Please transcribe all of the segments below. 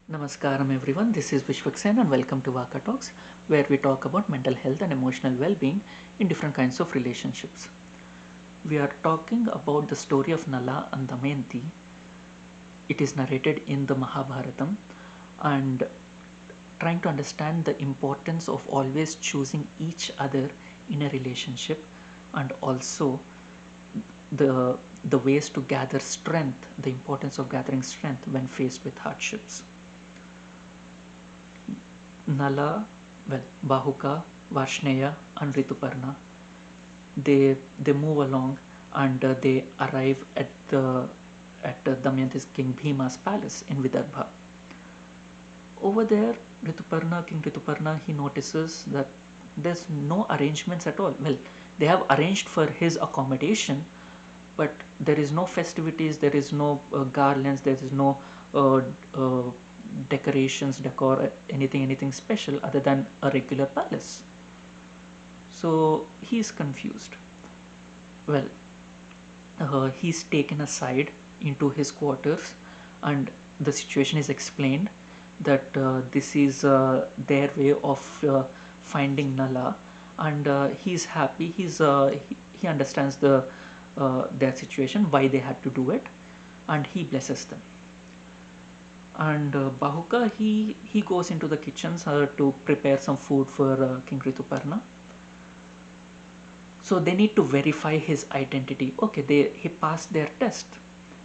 Namaskaram everyone, this is Vishwaksen and welcome to Vaka Talks, where we talk about mental health and emotional well-being in different kinds of relationships. We are talking about the story of Nala and Damayanti. It is narrated in the Mahabharatam and trying to understand the importance of always choosing each other in a relationship, and also the ways to gather strength, the importance of gathering strength when faced with hardships. Nala, well, Bahuka, Varshneya, and Rituparna, they move along and they arrive at Damayanti's King Bhima's palace in Vidarbha. Over there, King Rituparna, he notices that there's no arrangements at all. Well, they have arranged for his accommodation, but there is no festivities, there is no garlands, there is no uh, uh, decorations, decor, anything special other than a regular palace. So he's confused. Well, he's taken aside into his quarters, and the situation is explained that this is their way of finding Nala, and he's happy. He understands their situation, why they had to do it, and he blesses them. And Bahuka, he goes into the kitchens to prepare some food for King Rituparna. So they need to verify his identity. Okay, he passed their test,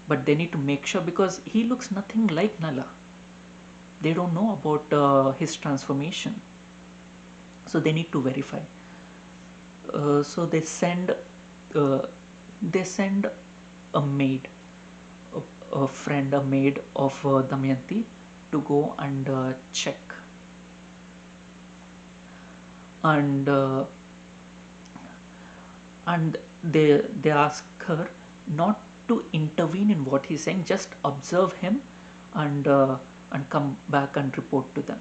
but they need to make sure because he looks nothing like Nala. They don't know about his transformation, so they need to verify. So uh, they send a maid, a friend, a maid of Damayanti, to go and check. And they ask her not to intervene in what he's saying, just observe him and come back and report to them.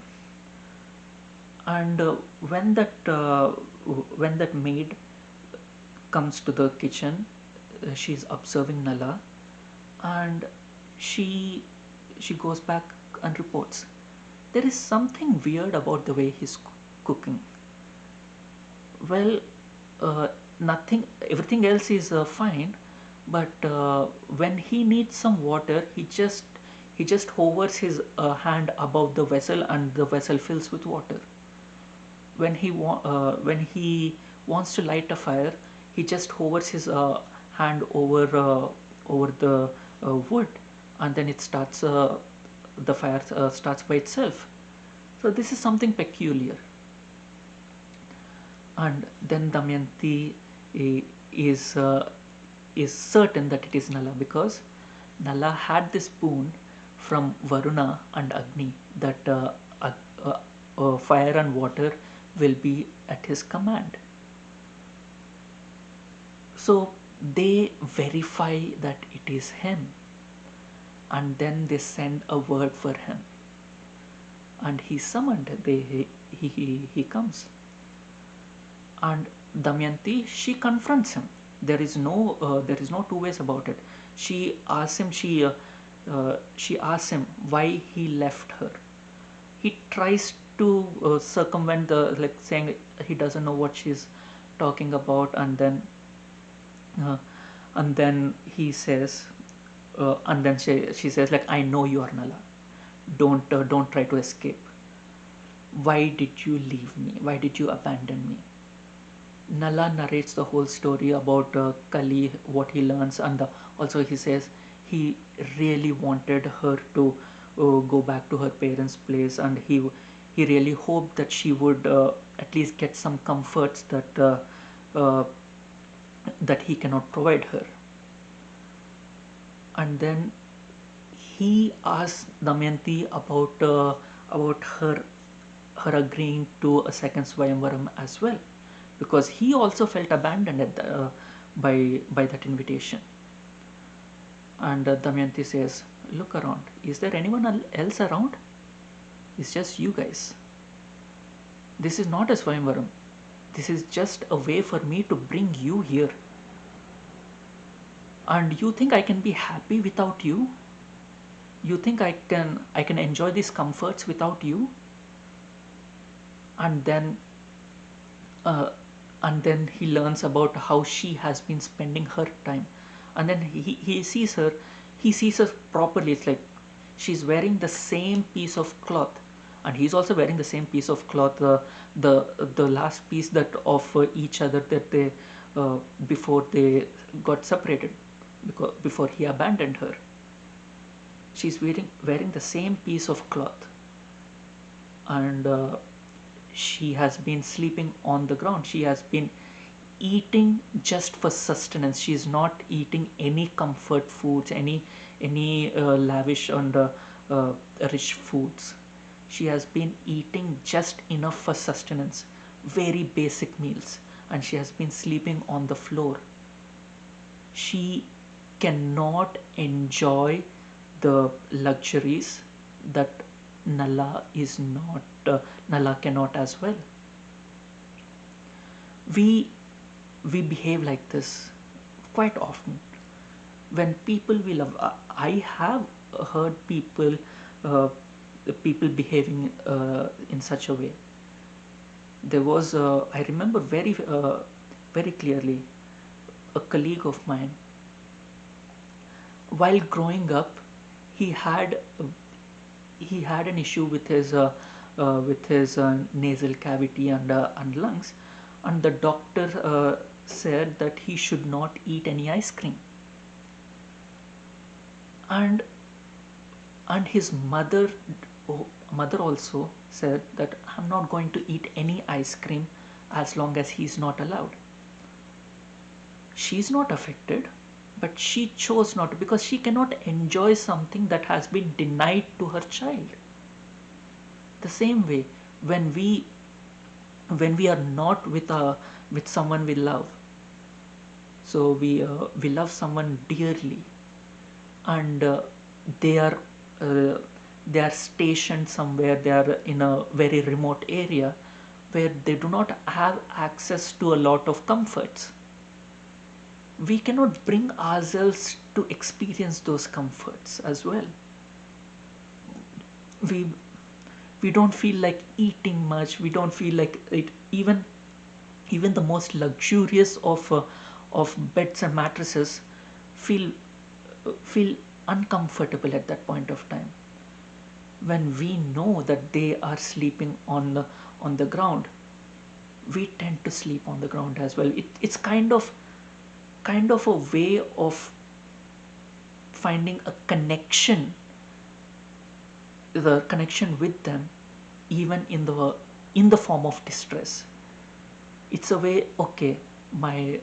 And when that maid comes to the kitchen, she's observing Nala, and she she goes back and reports there is something weird about the way he's cooking. Well, nothing, everything else is fine, but when he needs some water, he just hovers his hand above the vessel and the vessel fills with water. When he wants to light a fire, he just hovers his hand over the wood, and then it starts the fire starts by itself. So this is something peculiar. And then Damayanti eh, is uh, is certain that it is Nala because Nala had this boon from Varuna and Agni that fire and water will be at his command. So they verify that it is him, and then they send a word for him, and he's summoned. He comes, and Damayanti, she confronts him. There is no two ways about it. She asks him why he left her. He tries to circumvent the, like, saying he doesn't know what she's talking about, uh, and then he says, and then she says, like, I know you are Nala. Don't try to escape. Why did you leave me? Why did you abandon me? Nala narrates the whole story about Kali, what he learns, and also he says he really wanted her to go back to her parents' place, and he really hoped that she would at least get some comforts uh, that he cannot provide her. And then he asks Damayanti about her agreeing to a second Swayamvaram as well, because he also felt abandoned by that invitation. And Damayanti says, "Look around. Is there anyone else around? It's just you guys. This is not a Swayamvaram. This is just a way for me to bring you here. And you think I can be happy without you? You think I can enjoy these comforts without you? And then uh, he learns about how she has been spending her time, and then he sees her properly. It's like she's wearing the same piece of cloth, and he's also wearing the same piece of cloth, the last piece that of each other that they before they got separated, because before he abandoned her. She's wearing the same piece of cloth, and she has been sleeping on the ground. She has been eating just for sustenance. She is not eating any comfort foods, any lavish and uh, rich foods. She has been eating just enough for sustenance, very basic meals, and she has been sleeping on the floor. She cannot enjoy the luxuries that Nala is not. Nala cannot as well. We we behave like this quite often when people we love. I have heard uh, people behaving in such a way. There was I remember very clearly a colleague of mine. While growing up, he had he had an issue with his nasal cavity and lungs, and the doctor said that he should not eat any ice cream. And his mother also said that I'm not going to eat any ice cream as long as he's not allowed. She's not affected, but she chose not to, because she cannot enjoy something that has been denied to her child. The same way, when we are not with someone we love, so we love someone dearly, and they are uh, they are stationed somewhere, they are in a very remote area where they do not have access to a lot of comforts. We cannot bring ourselves to experience those comforts as well. We we don't feel like eating much. We don't feel like it. Even the most luxurious of beds and mattresses feel feel uncomfortable at that point of time. When we know that they are sleeping on the ground, we tend to sleep on the ground as well. It's kind of a way of finding a connection, the connection with them, even in the form of distress. It's a way. Okay, my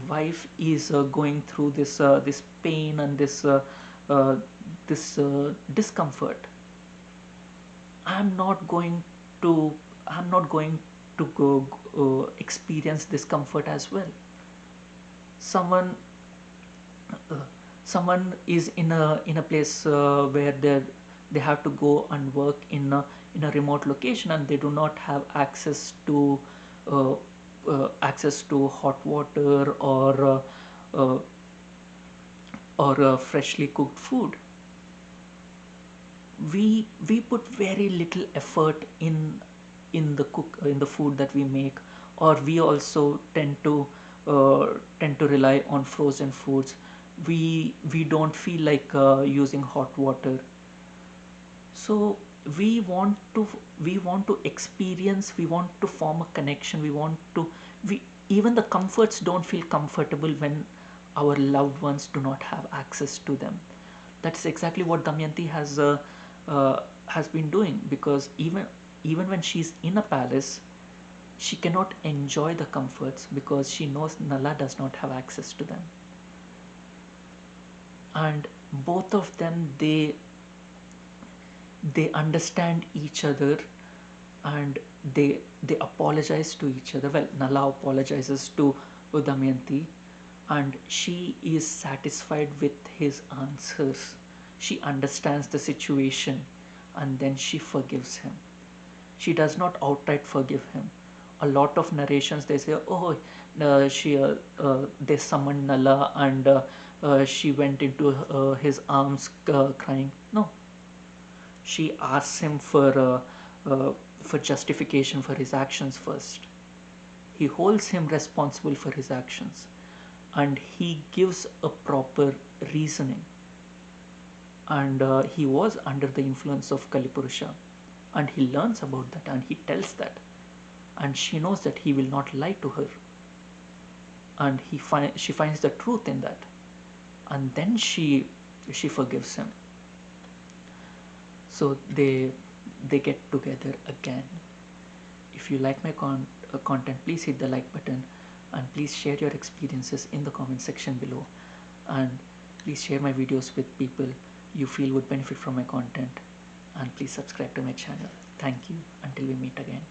wife is going through this pain and uh, this discomfort. i'm not going to I'm not going to go experience discomfort as well. Someone uh, someone is in a place where they have to go and work in a remote location, and they do not have uh, access to hot water uh, or freshly cooked food. We put very little effort in the food that we make, or we also tend to rely on frozen foods. We don't feel like using hot water. So we want to experience, we want to form a connection, we even the comforts don't feel comfortable when our loved ones do not have access to them. That's exactly what Damayanti has been doing, because even when she's in a palace, she cannot enjoy the comforts because she knows Nala does not have access to them. And both of them, they understand each other, and they apologize to each other. Well, Nala apologizes to Damayanti, and she is satisfied with his answers. She understands the situation, and then she forgives him. She does not outright forgive him. A lot of narrations, they say, oh, they summoned Nala, and she went into his arms crying. No, she asks him for justification for his actions first. He holds him responsible for his actions, and he gives a proper reasoning. And he was under the influence of Kalipurusha, and he learns about that and he tells that, and she knows that he will not lie to her, and she finds the truth in that, and then she forgives him. So they get together again. If you like my content, please hit the like button, and please share your experiences in the comment section below, and please share my videos with people you feel would benefit from my content, and please subscribe to my channel. Thank you. Until we meet again.